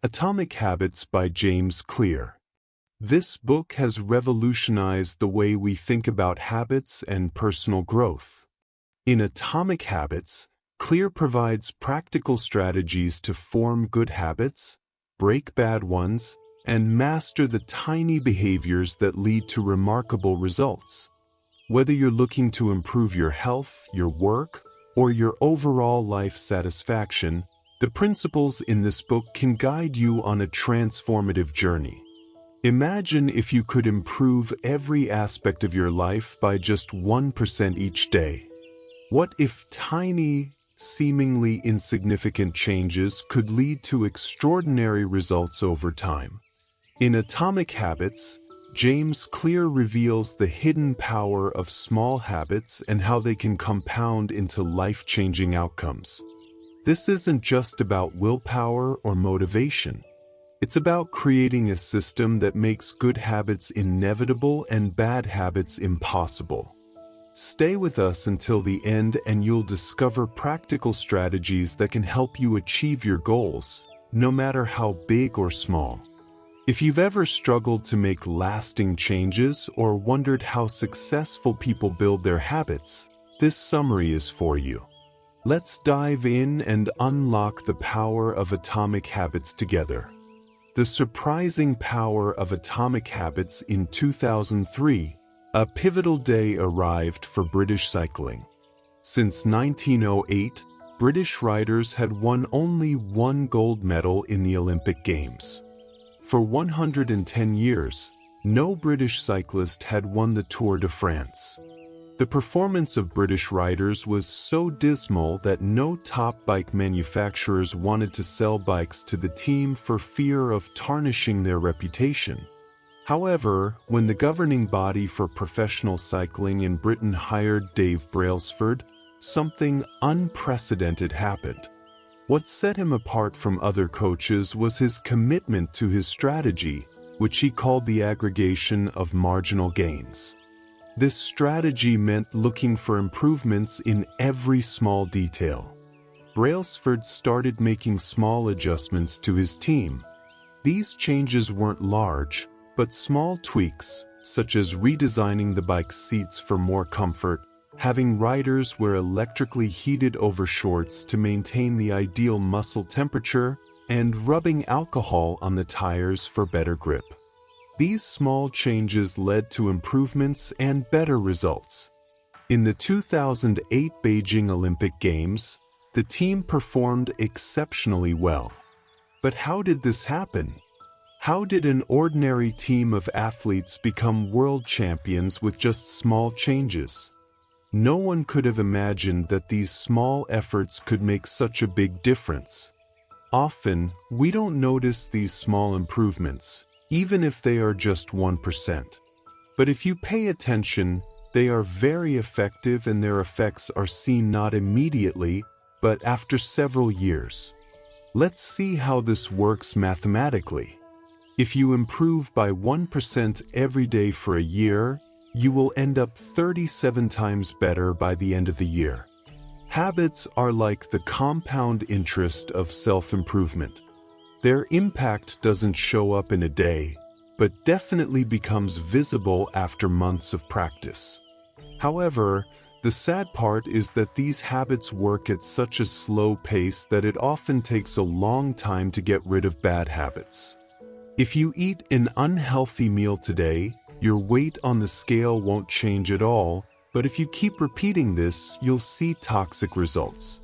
Atomic Habits by James Clear. This book has revolutionized the way we think about habits and personal growth. In Atomic Habits, Clear provides practical strategies to form good habits, break bad ones, and master the tiny behaviors that lead to remarkable results. Whether you're looking to improve your health, your work, or your overall life satisfaction, the principles in this book can guide you on a transformative journey. Imagine if you could improve every aspect of your life by just 1% each day. What if tiny, seemingly insignificant changes could lead to extraordinary results over time? In Atomic Habits, James Clear reveals the hidden power of small habits and how they can compound into life-changing outcomes. This isn't just about willpower or motivation. It's about creating a system that makes good habits inevitable and bad habits impossible. Stay with us until the end and you'll discover practical strategies that can help you achieve your goals, no matter how big or small. If you've ever struggled to make lasting changes or wondered how successful people build their habits, this summary is for you. Let's dive in and unlock the power of Atomic Habits together. The surprising power of Atomic Habits. In 2003, a pivotal day arrived for British cycling. Since 1908, British riders had won only one gold medal in the Olympic Games. For 110 years, no British cyclist had won the Tour de France. The performance of British riders was so dismal that no top bike manufacturers wanted to sell bikes to the team for fear of tarnishing their reputation. However, when the governing body for professional cycling in Britain hired Dave Brailsford, something unprecedented happened. What set him apart from other coaches was his commitment to his strategy, which he called the aggregation of marginal gains. This strategy meant looking for improvements in every small detail. Brailsford started making small adjustments to his team. These changes weren't large, but small tweaks, such as redesigning the bike's seats for more comfort, having riders wear electrically heated overshorts to maintain the ideal muscle temperature, and rubbing alcohol on the tires for better grip. These small changes led to improvements and better results. In the 2008 Beijing Olympic Games, the team performed exceptionally well. But how did this happen? How did an ordinary team of athletes become world champions with just small changes? No one could have imagined that these small efforts could make such a big difference. Often, we don't notice these small improvements, even if they are just 1%. But if you pay attention, they are very effective and their effects are seen not immediately, but after several years. Let's see how this works mathematically. If you improve by 1% every day for a year, you will end up 37 times better by the end of the year. Habits are like the compound interest of self-improvement. Their impact doesn't show up in a day, but definitely becomes visible after months of practice. However, the sad part is that these habits work at such a slow pace that it often takes a long time to get rid of bad habits. If you eat an unhealthy meal today, your weight on the scale won't change at all, but if you keep repeating this, you'll see toxic results.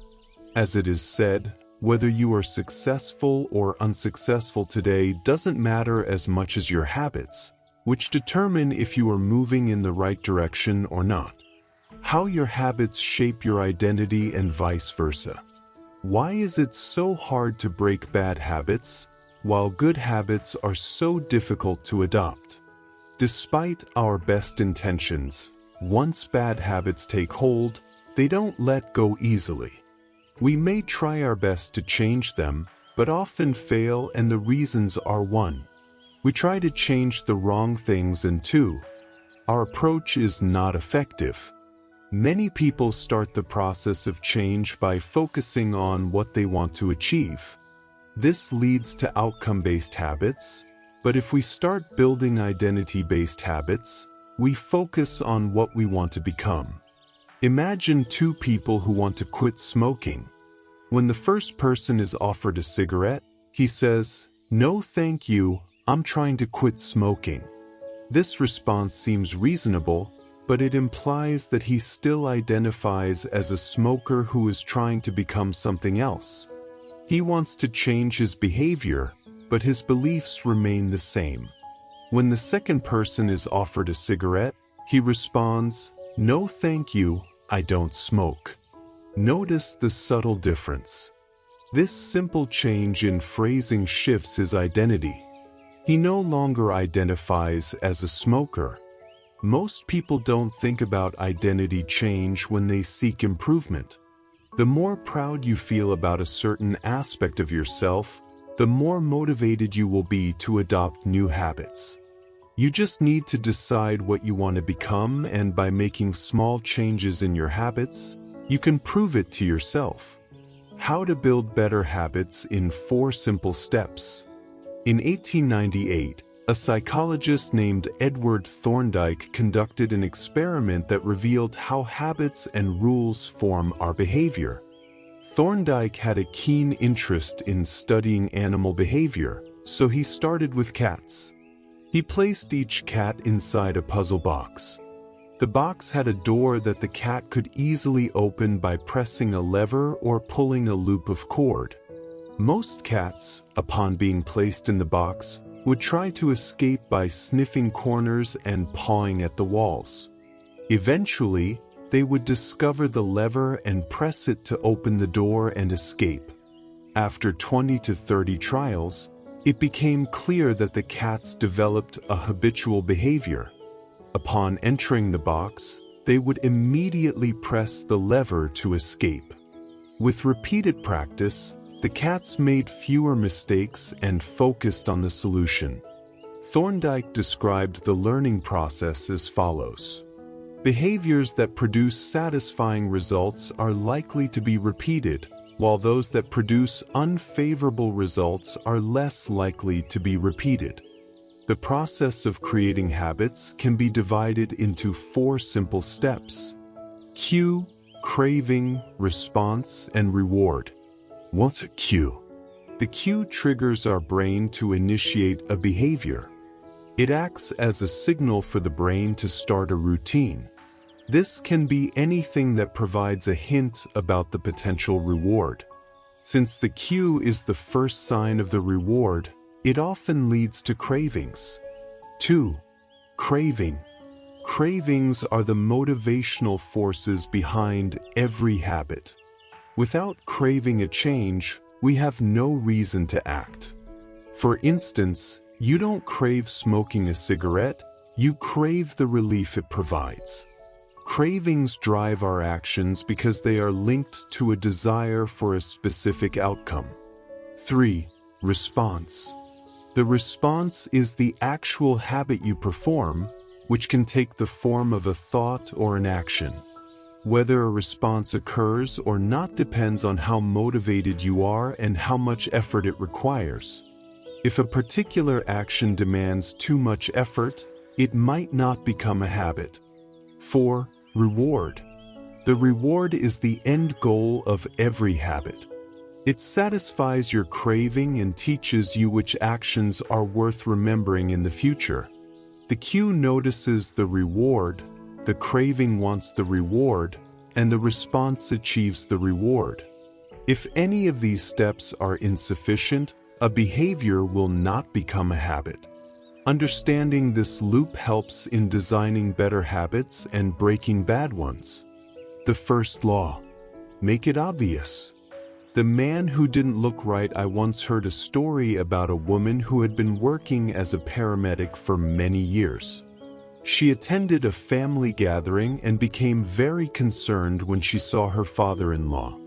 As it is said, whether you are successful or unsuccessful today doesn't matter as much as your habits, which determine if you are moving in the right direction or not. How your habits shape your identity and vice versa. Why is it so hard to break bad habits, while good habits are so difficult to adopt? Despite our best intentions, once bad habits take hold, they don't let go easily. We may try our best to change them, but often fail, and the reasons are: 1. We try to change the wrong things, and 2. Our approach is not effective. Many people start the process of change by focusing on what they want to achieve. This leads to outcome-based habits, but if we start building identity-based habits, we focus on what we want to become. Imagine two people who want to quit smoking. When the first person is offered a cigarette, he says, "No thank you, I'm trying to quit smoking." This response seems reasonable, but it implies that he still identifies as a smoker who is trying to become something else. He wants to change his behavior, but his beliefs remain the same. When the second person is offered a cigarette, he responds, "No thank you, I don't smoke." Notice the subtle difference. This simple change in phrasing shifts his identity. He no longer identifies as a smoker. Most people don't think about identity change when they seek improvement. The more proud you feel about a certain aspect of yourself, the more motivated you will be to adopt new habits. You just need to decide what you want to become, and by making small changes in your habits, you can prove it to yourself. How to build better habits in 4 simple steps. In 1898, a psychologist named Edward Thorndike conducted an experiment that revealed how habits and rules form our behavior. Thorndike had a keen interest in studying animal behavior, so he started with cats. He placed each cat inside a puzzle box. The box had a door that the cat could easily open by pressing a lever or pulling a loop of cord. Most cats, upon being placed in the box, would try to escape by sniffing corners and pawing at the walls. Eventually, they would discover the lever and press it to open the door and escape. After 20 to 30 trials, it became clear that the cats developed a habitual behavior. Upon entering the box, they would immediately press the lever to escape. With repeated practice, the cats made fewer mistakes and focused on the solution. Thorndike described the learning process as follows. Behaviors that produce satisfying results are likely to be repeated, while those that produce unfavorable results are less likely to be repeated. The process of creating habits can be divided into 4 simple steps: cue, craving, response, and reward. What's a cue? The cue triggers our brain to initiate a behavior. It acts as a signal for the brain to start a routine. This can be anything that provides a hint about the potential reward. Since the cue is the first sign of the reward, it often leads to cravings. 2. Craving. Cravings are the motivational forces behind every habit. Without craving a change, we have no reason to act. For instance, you don't crave smoking a cigarette, you crave the relief it provides. Cravings drive our actions because they are linked to a desire for a specific outcome. 3. Response. The response is the actual habit you perform, which can take the form of a thought or an action. Whether a response occurs or not depends on how motivated you are and how much effort it requires. If a particular action demands too much effort, it might not become a habit. 4. Reward. The reward is the end goal of every habit. It satisfies your craving and teaches you which actions are worth remembering in the future. The cue notices the reward, the craving wants the reward, and the response achieves the reward. If any of these steps are insufficient, a behavior will not become a habit. Understanding this loop helps in designing better habits and breaking bad ones. The first law. Make it obvious. The man who didn't look right. I once heard a story about a woman who had been working as a paramedic for many years. She attended a family gathering and became very concerned when she saw her father-in-law.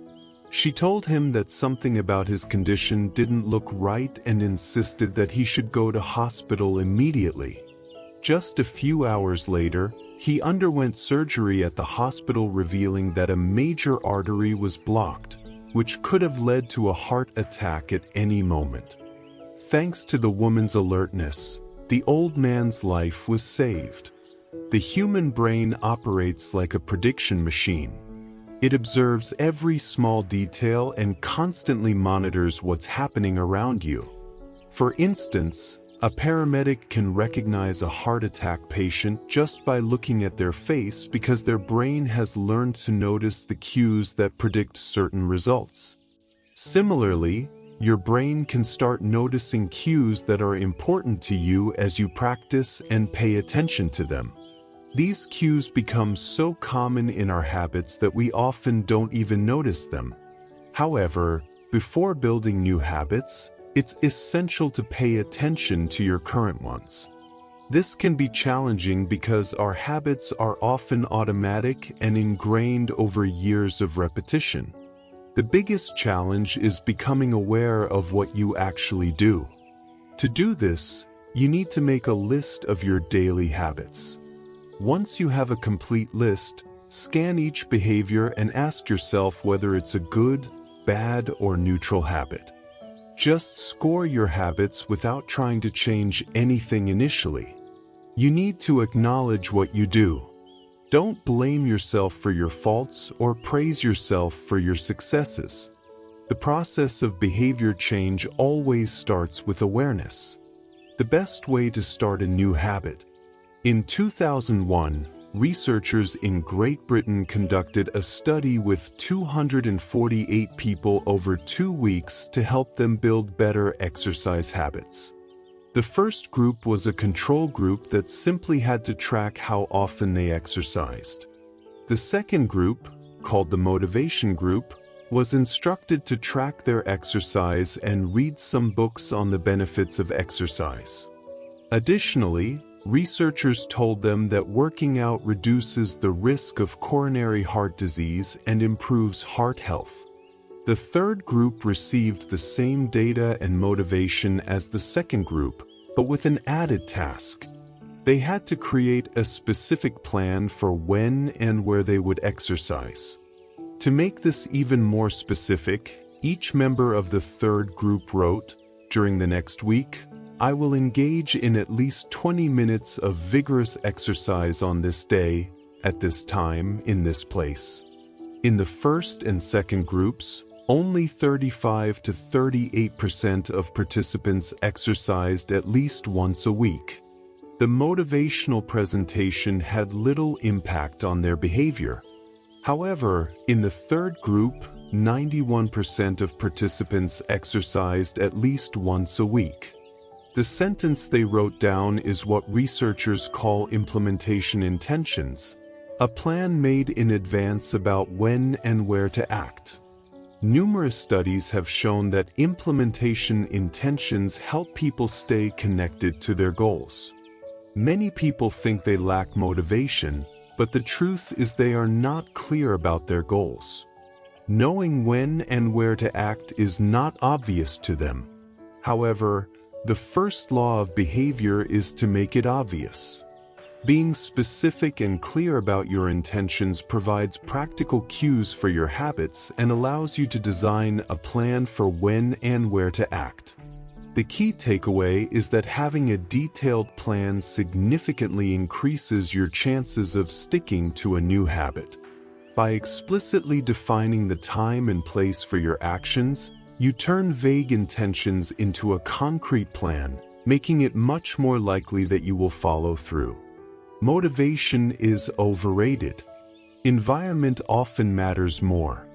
She told him that something about his condition didn't look right and insisted that he should go to hospital immediately. Just a few hours later, he underwent surgery at the hospital, revealing that a major artery was blocked. which could have led to a heart attack at any moment. Thanks to the woman's alertness, the old man's life was saved. The human brain operates like a prediction machine. It observes every small detail and constantly monitors what's happening around you. For instance, a paramedic can recognize a heart attack patient just by looking at their face because their brain has learned to notice the cues that predict certain results. Similarly, your brain can start noticing cues that are important to you as you practice and pay attention to them. These cues become so common in our habits that we often don't even notice them. However, before building new habits, it's essential to pay attention to your current ones. This can be challenging because our habits are often automatic and ingrained over years of repetition. The biggest challenge is becoming aware of what you actually do. To do this, you need to make a list of your daily habits. Once you have a complete list, scan each behavior and ask yourself whether it's a good, bad, or neutral habit. Just score your habits without trying to change anything initially. You need to acknowledge what you do. Don't blame yourself for your faults or praise yourself for your successes. The process of behavior change always starts with awareness. The best way to start a new habit. In 2001, researchers in Great Britain conducted a study with 248 people over 2 weeks to help them build better exercise habits. The first group was a control group that simply had to track how often they exercised. The second group, called the motivation group, was instructed to track their exercise and read some books on the benefits of exercise. Additionally, researchers told them that working out reduces the risk of coronary heart disease and improves heart health. The third group received the same data and motivation as the second group, but with an added task. They had to create a specific plan for when and where they would exercise. To make this even more specific, each member of the third group wrote, "During the next week, I will engage in at least 20 minutes of vigorous exercise on this day, at this time, in this place." In the first and second groups, only 35 to 38% of participants exercised at least once a week. The motivational presentation had little impact on their behavior. However, in the third group, 91% of participants exercised at least once a week. The sentence they wrote down is what researchers call implementation intentions, a plan made in advance about when and where to act. Numerous studies have shown that implementation intentions help people stay connected to their goals. Many people think they lack motivation, but the truth is they are not clear about their goals. Knowing when and where to act is not obvious to them. However, the first law of behavior is to make it obvious. Being specific and clear about your intentions provides practical cues for your habits and allows you to design a plan for when and where to act. The key takeaway is that having a detailed plan significantly increases your chances of sticking to a new habit. By explicitly defining the time and place for your actions, you turn vague intentions into a concrete plan, making it much more likely that you will follow through. Motivation is overrated. Environment often matters more.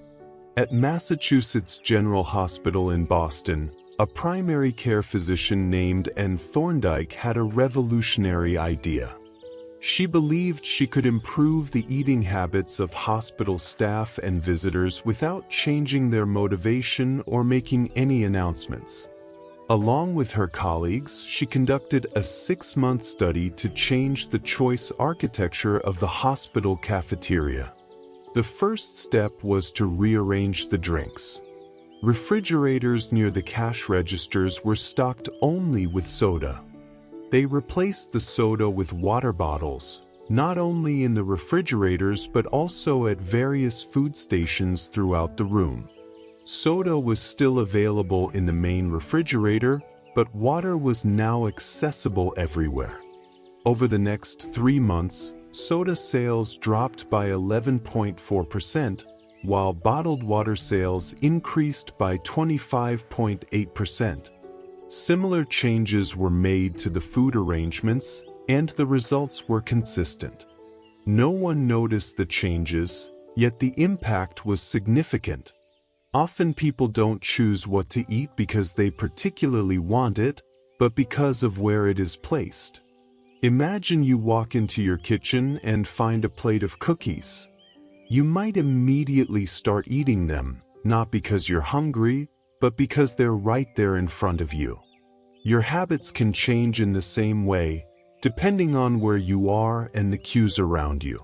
At Massachusetts General Hospital in Boston, a primary care physician named Anne Thorndike had a revolutionary idea. She believed she could improve the eating habits of hospital staff and visitors without changing their motivation or making any announcements. Along with her colleagues, she conducted a 6-month study to change the choice architecture of the hospital cafeteria. The first step was to rearrange the drinks. Refrigerators near the cash registers were stocked only with soda. They replaced the soda with water bottles, not only in the refrigerators but also at various food stations throughout the room. Soda was still available in the main refrigerator, but water was now accessible everywhere. Over the next 3 months, soda sales dropped by 11.4%, while bottled water sales increased by 25.8%. Similar changes were made to the food arrangements, and the results were consistent. No one noticed the changes, yet the impact was significant. Often people don't choose what to eat because they particularly want it, but because of where it is placed. Imagine you walk into your kitchen and find a plate of cookies. You might immediately start eating them, not because you're hungry, but because they're right there in front of you. Your habits can change in the same way, depending on where you are and the cues around you.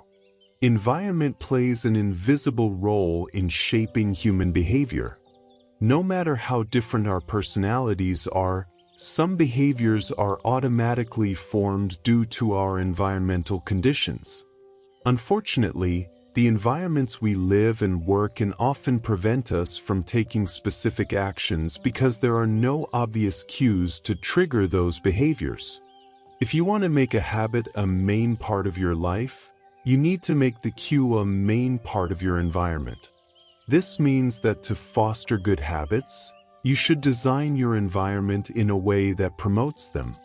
Environment plays an invisible role in shaping human behavior. No matter how different our personalities are, some behaviors are automatically formed due to our environmental conditions. Unfortunately, the environments we live and work in often prevent us from taking specific actions because there are no obvious cues to trigger those behaviors. If you want to make a habit a main part of your life, you need to make the cue a main part of your environment. This means that to foster good habits, you should design your environment in a way that promotes them.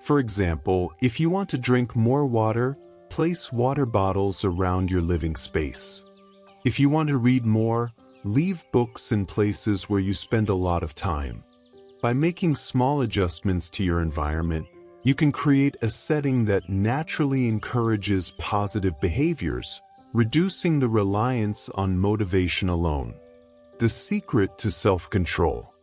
For example, if you want to drink more water, place water bottles around your living space. If you want to read more, leave books in places where you spend a lot of time. By making small adjustments to your environment, you can create a setting that naturally encourages positive behaviors, reducing the reliance on motivation alone. The secret to self-control.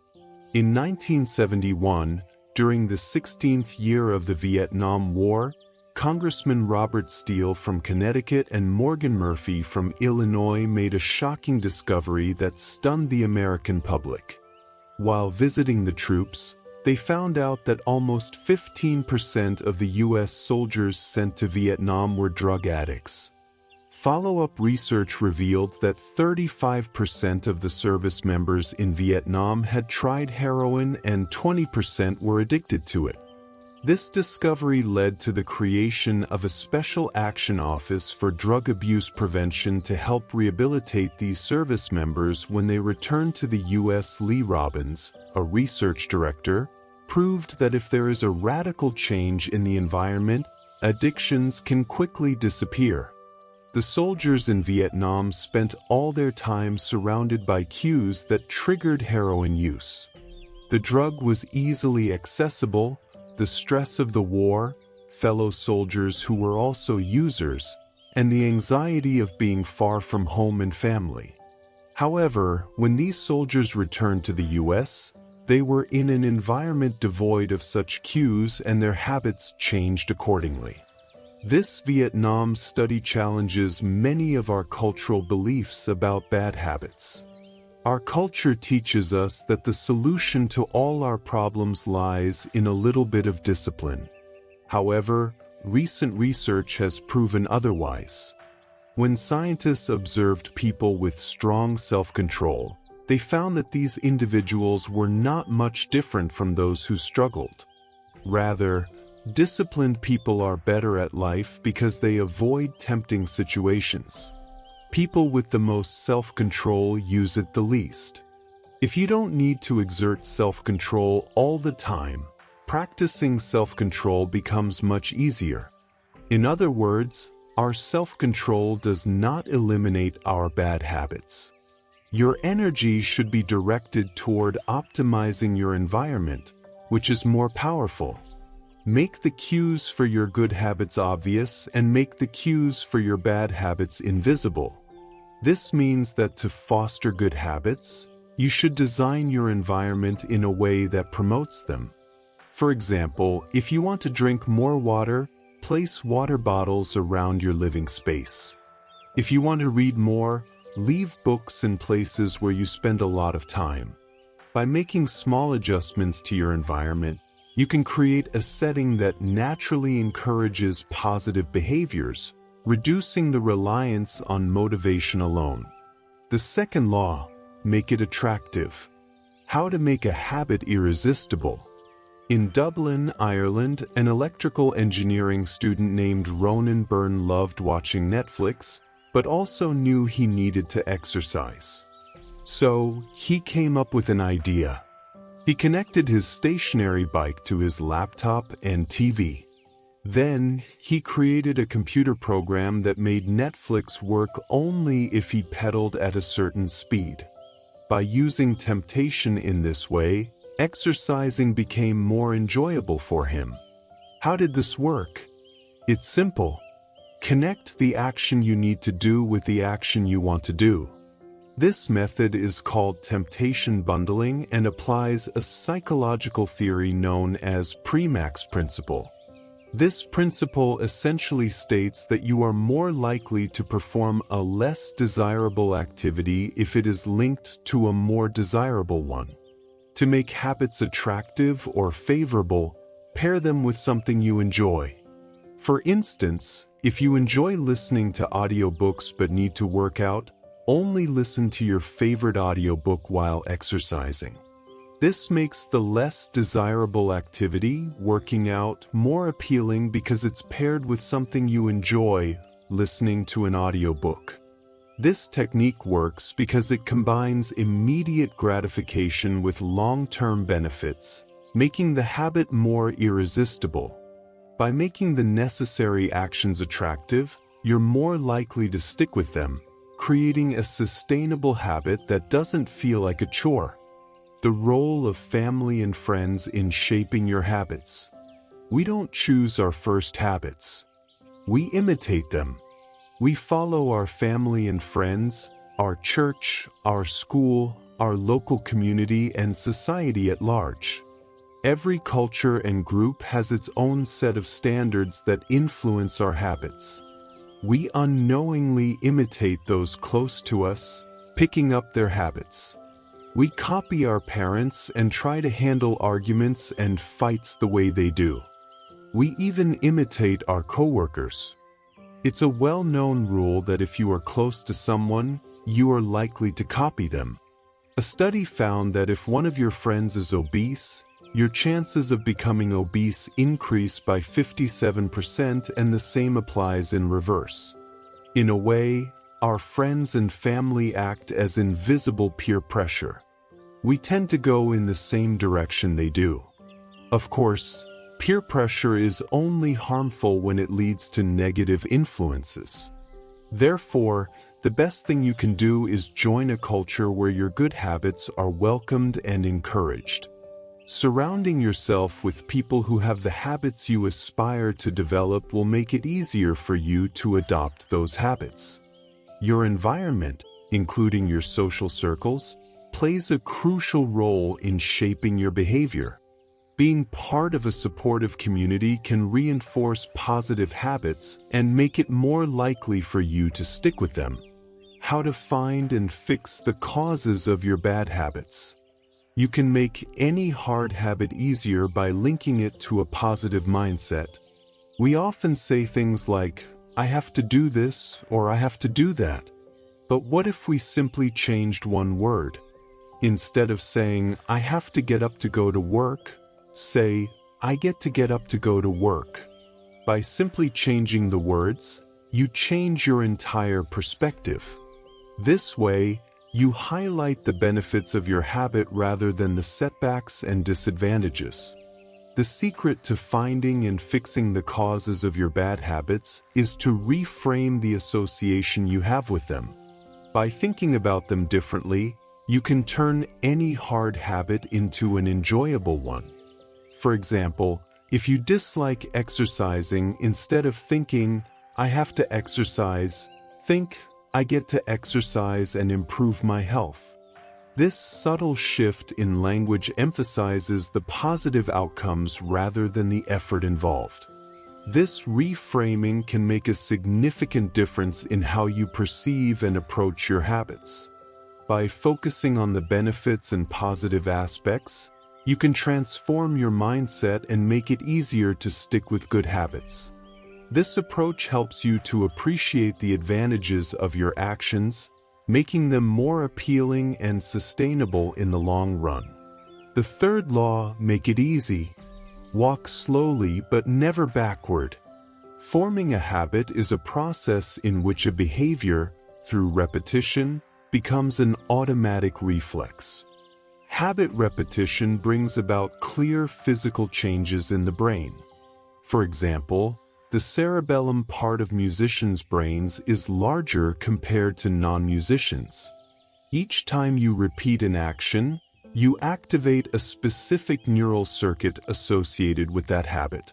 In 1971, during the 16th year of the Vietnam War, Congressman Robert Steele from Connecticut and Morgan Murphy from Illinois made a shocking discovery that stunned the American public. While visiting the troops, they found out that almost 15% of the U.S. soldiers sent to Vietnam were drug addicts. Follow-up research revealed that 35% of the service members in Vietnam had tried heroin and 20% were addicted to it. This discovery led to the creation of a special action office for drug abuse prevention to help rehabilitate these service members when they returned to the U.S. Lee Robbins, a research director, proved that if there is a radical change in the environment, addictions can quickly disappear. The soldiers in Vietnam spent all their time surrounded by cues that triggered heroin use. The drug was easily accessible. The stress of the war, fellow soldiers who were also users, and the anxiety of being far from home and family. However, when these soldiers returned to the U.S., they were in an environment devoid of such cues and their habits changed accordingly. This Vietnam study challenges many of our cultural beliefs about bad habits. Our culture teaches us that the solution to all our problems lies in a little bit of discipline. However, recent research has proven otherwise. When scientists observed people with strong self-control, they found that these individuals were not much different from those who struggled. Rather, disciplined people are better at life because they avoid tempting situations. People with the most self-control use it the least. If you don't need to exert self-control all the time, practicing self-control becomes much easier. In other words, our self-control does not eliminate our bad habits. Your energy should be directed toward optimizing your environment, which is more powerful. Make the cues for your good habits obvious and make the cues for your bad habits invisible. This means that to foster good habits, you should design your environment in a way that promotes them. For example, if you want to drink more water, place water bottles around your living space. If you want to read more, leave books in places where you spend a lot of time. By making small adjustments to your environment, you can create a setting that naturally encourages positive behaviors, reducing the reliance on motivation alone. The second law, make it attractive. How to make a habit irresistible. In Dublin, Ireland, an electrical engineering student named Ronan Byrne loved watching Netflix, but also knew he needed to exercise. So, he came up with an idea. He connected his stationary bike to his laptop and TV. Then, he created a computer program that made Netflix work only if he pedaled at a certain speed. By using temptation in this way, exercising became more enjoyable for him. How did this work? It's simple. Connect the action you need to do with the action you want to do. This method is called temptation bundling and applies a psychological theory known as Premack's principle. This principle essentially states that you are more likely to perform a less desirable activity if it is linked to a more desirable one. To make habits attractive or favorable, pair them with something you enjoy. For instance, if you enjoy listening to audiobooks but need to work out, only listen to your favorite audiobook while exercising. This makes the less desirable activity, working out, more appealing because it's paired with something you enjoy, listening to an audiobook. This technique works because it combines immediate gratification with long-term benefits, making the habit more irresistible. By making the necessary actions attractive, you're more likely to stick with them, creating a sustainable habit that doesn't feel like a chore. The role of family and friends in shaping your habits. We don't choose our first habits. We imitate them. We follow our family and friends, our church, our school, our local community, and society at large. Every culture and group has its own set of standards that influence our habits. We unknowingly imitate those close to us, picking up their habits. We copy our parents and try to handle arguments and fights the way they do. We even imitate our coworkers. It's a well-known rule that if you are close to someone, you are likely to copy them. A study found that if one of your friends is obese, your chances of becoming obese increase by 57%, and the same applies in reverse. In a way, our friends and family act as invisible peer pressure. We tend to go in the same direction they do. Of course, peer pressure is only harmful when it leads to negative influences. Therefore, the best thing you can do is join a culture where your good habits are welcomed and encouraged. Surrounding yourself with people who have the habits you aspire to develop will make it easier for you to adopt those habits. Your environment, including your social circles, plays a crucial role in shaping your behavior. Being part of a supportive community can reinforce positive habits and make it more likely for you to stick with them. How to find and fix the causes of your bad habits. You can make any hard habit easier by linking it to a positive mindset. We often say things like, "I have to do this," or "I have to do that." But what if we simply changed one word? Instead of saying, "I have to get up to go to work," say, "I get to get up to go to work." By simply changing the words, you change your entire perspective. This way, you highlight the benefits of your habit rather than the setbacks and disadvantages. The secret to finding and fixing the causes of your bad habits is to reframe the association you have with them. By thinking about them differently, you can turn any hard habit into an enjoyable one. For example, if you dislike exercising, instead of thinking, "I have to exercise," think, "I get to exercise and improve my health." This subtle shift in language emphasizes the positive outcomes rather than the effort involved. This reframing can make a significant difference in how you perceive and approach your habits. By focusing on the benefits and positive aspects, you can transform your mindset and make it easier to stick with good habits. This approach helps you to appreciate the advantages of your actions, making them more appealing and sustainable in the long run. The third law, make it easy. Walk slowly but never backward. Forming a habit is a process in which a behavior, through repetition, becomes an automatic reflex. Habit repetition brings about clear physical changes in the brain. For example, the cerebellum part of musicians' brains is larger compared to non-musicians. Each time you repeat an action, you activate a specific neural circuit associated with that habit.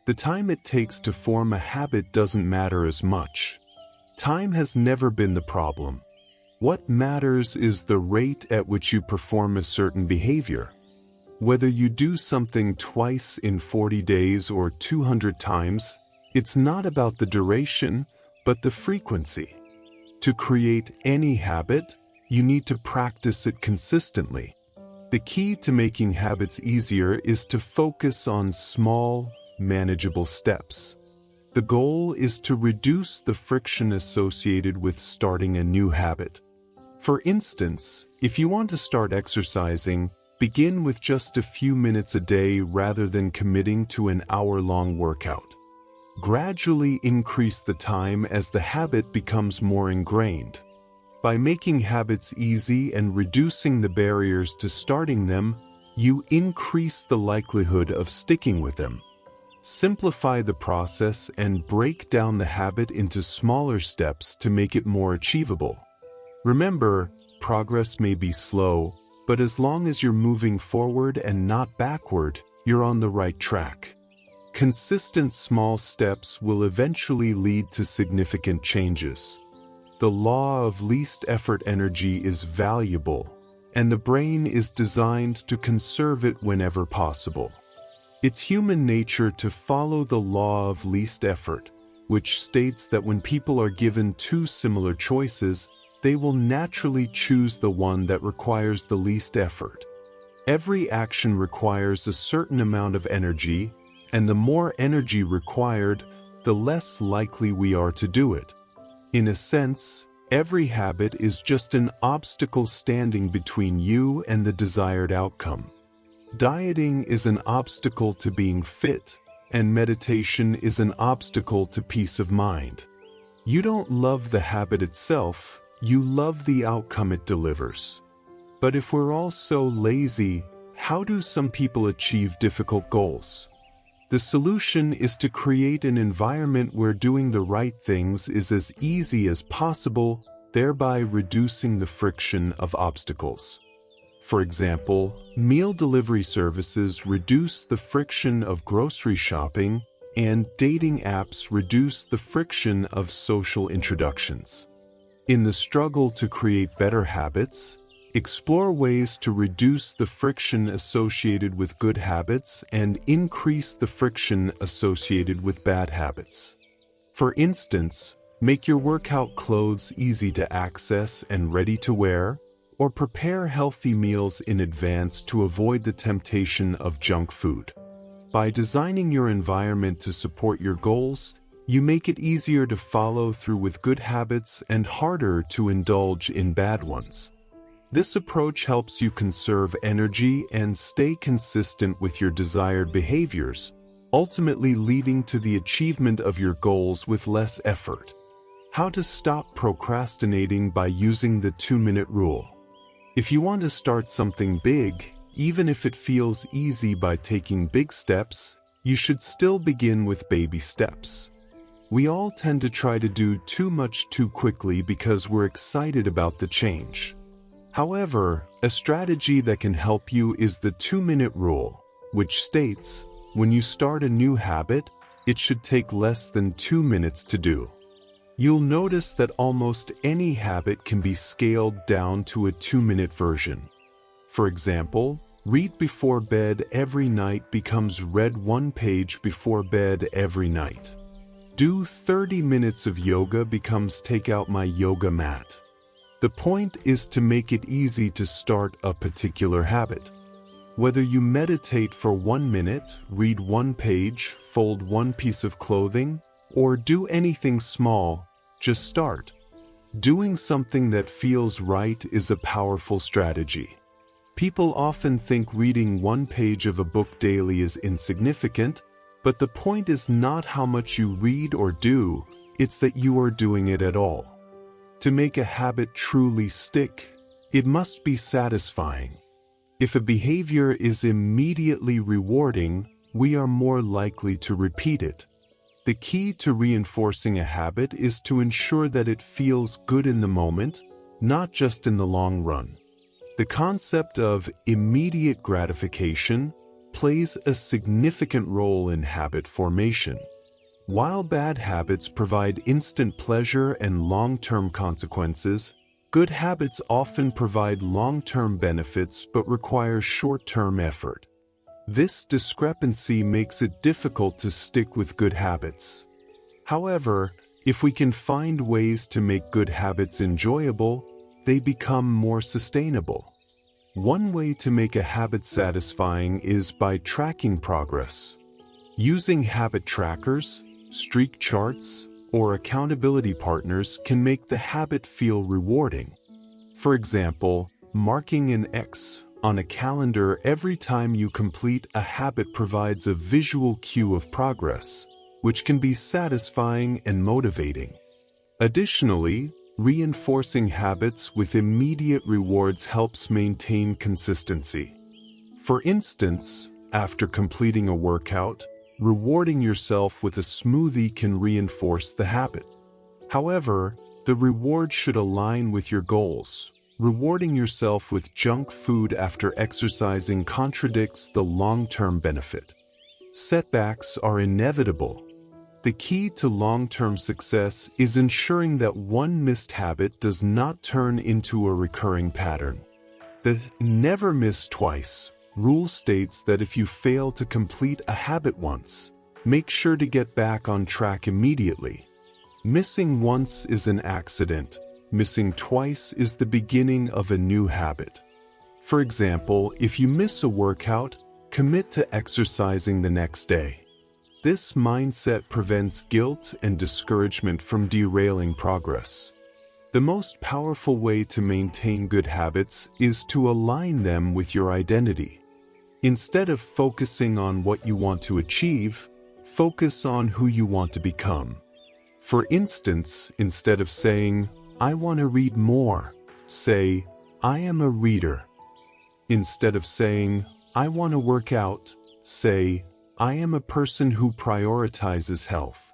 The time it takes to form a habit doesn't matter as much. Time has never been the problem. What matters is the rate at which you perform a certain behavior. Whether you do something twice in 40 days or 200 times, it's not about the duration, but the frequency. To create any habit, you need to practice it consistently. The key to making habits easier is to focus on small, manageable steps. The goal is to reduce the friction associated with starting a new habit. For instance, if you want to start exercising, begin with just a few minutes a day rather than committing to an hour-long workout. Gradually increase the time as the habit becomes more ingrained. By making habits easy and reducing the barriers to starting them, you increase the likelihood of sticking with them. Simplify the process and break down the habit into smaller steps to make it more achievable. Remember, progress may be slow, but as long as you're moving forward and not backward, you're on the right track. Consistent small steps will eventually lead to significant changes. The law of least effort energy is valuable, and the brain is designed to conserve it whenever possible. It's human nature to follow the law of least effort, which states that when people are given two similar choices, they will naturally choose the one that requires the least effort. Every action requires a certain amount of energy, and the more energy required, the less likely we are to do it. In a sense, every habit is just an obstacle standing between you and the desired outcome. Dieting is an obstacle to being fit, and meditation is an obstacle to peace of mind. You don't love the habit itself, you love the outcome it delivers. But if we're all so lazy, how do some people achieve difficult goals? The solution is to create an environment where doing the right things is as easy as possible, thereby reducing the friction of obstacles. For example, meal delivery services reduce the friction of grocery shopping, and dating apps reduce the friction of social introductions. In the struggle to create better habits, explore ways to reduce the friction associated with good habits and increase the friction associated with bad habits. For instance, make your workout clothes easy to access and ready to wear, or prepare healthy meals in advance to avoid the temptation of junk food. By designing your environment to support your goals, you make it easier to follow through with good habits and harder to indulge in bad ones. This approach helps you conserve energy and stay consistent with your desired behaviors, ultimately leading to the achievement of your goals with less effort. How to stop procrastinating by using the 2-minute rule. If you want to start something big, even if it feels easy by taking big steps, you should still begin with baby steps. We all tend to try to do too much too quickly because we're excited about the change. However, a strategy that can help you is the 2-minute rule, which states, when you start a new habit, it should take less than 2 minutes to do. You'll notice that almost any habit can be scaled down to a 2-minute version. For example, read before bed every night becomes read 1 page before bed every night. Do 30 minutes of yoga becomes take out my yoga mat. The point is to make it easy to start a particular habit. Whether you meditate for 1 minute, read 1 page, fold 1 piece of clothing, or do anything small, just start. Doing something that feels right is a powerful strategy. People often think reading one page of a book daily is insignificant, but the point is not how much you read or do, it's that you are doing it at all. To make a habit truly stick, it must be satisfying. If a behavior is immediately rewarding, we are more likely to repeat it. The key to reinforcing a habit is to ensure that it feels good in the moment, not just in the long run. The concept of immediate gratification plays a significant role in habit formation. While bad habits provide instant pleasure and long-term consequences, good habits often provide long-term benefits but require short-term effort. This discrepancy makes it difficult to stick with good habits. However, if we can find ways to make good habits enjoyable, they become more sustainable. One way to make a habit satisfying is by tracking progress. Using habit trackers, streak charts, or accountability partners can make the habit feel rewarding. For example, marking an X on a calendar every time you complete a habit provides a visual cue of progress, which can be satisfying and motivating. Additionally, reinforcing habits with immediate rewards helps maintain consistency. For instance, after completing a workout, rewarding yourself with a smoothie can reinforce the habit. However, the reward should align with your goals. Rewarding yourself with junk food after exercising contradicts the long-term benefit. Setbacks are inevitable. The key to long-term success is ensuring that one missed habit does not turn into a recurring pattern. The "never miss twice" rule states that if you fail to complete a habit once, make sure to get back on track immediately. Missing once is an accident. Missing twice is the beginning of a new habit. For example, if you miss a workout, commit to exercising the next day. This mindset prevents guilt and discouragement from derailing progress. The most powerful way to maintain good habits is to align them with your identity. Instead of focusing on what you want to achieve, focus on who you want to become. For instance, instead of saying, "I want to read more," say, "I am a reader." Instead of saying, "I want to work out," say, "I am a person who prioritizes health."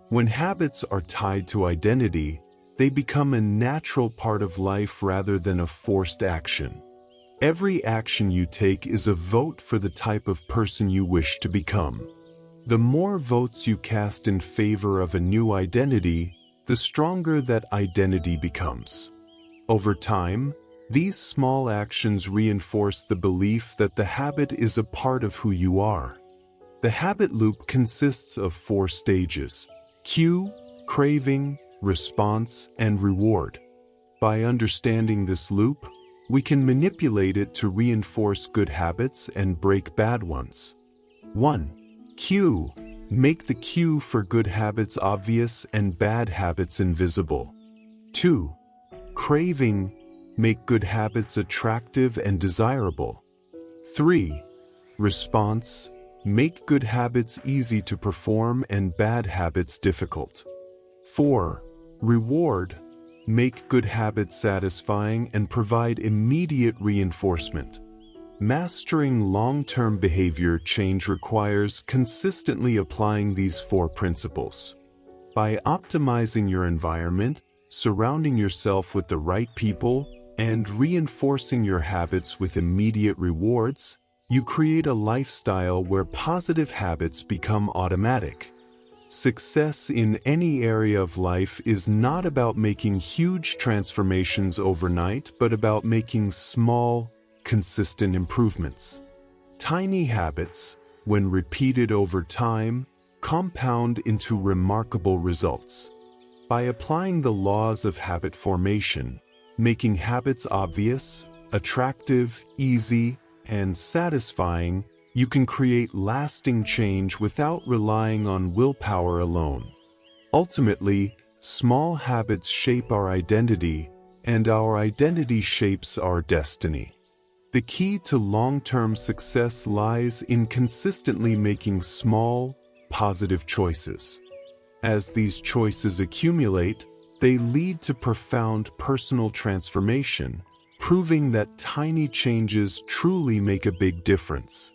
When habits are tied to identity, they become a natural part of life rather than a forced action. Every action you take is a vote for the type of person you wish to become. The more votes you cast in favor of a new identity, the stronger that identity becomes. Over time, these small actions reinforce the belief that the habit is a part of who you are. The habit loop consists of 4 stages: cue, craving, response, and reward. By understanding this loop, we can manipulate it to reinforce good habits and break bad ones. 1. Cue. Make the cue for good habits obvious and bad habits invisible. 2. Craving. Make good habits attractive and desirable. 3. Response. Make good habits easy to perform and bad habits difficult. 4. Reward. Make good habits satisfying and provide immediate reinforcement. Mastering long-term behavior change requires consistently applying these 4 principles. By optimizing your environment, surrounding yourself with the right people, and reinforcing your habits with immediate rewards, you create a lifestyle where positive habits become automatic. Success in any area of life is not about making huge transformations overnight, but about making small, consistent improvements. Tiny habits, when repeated over time, compound into remarkable results. By applying the laws of habit formation, making habits obvious, attractive, easy, and satisfying, you can create lasting change without relying on willpower alone. Ultimately, Small habits shape our identity, and our identity shapes our destiny. The key to long-term success lies in consistently making small, positive choices. As these choices accumulate, they lead to profound personal transformation, proving that tiny changes truly make a big difference.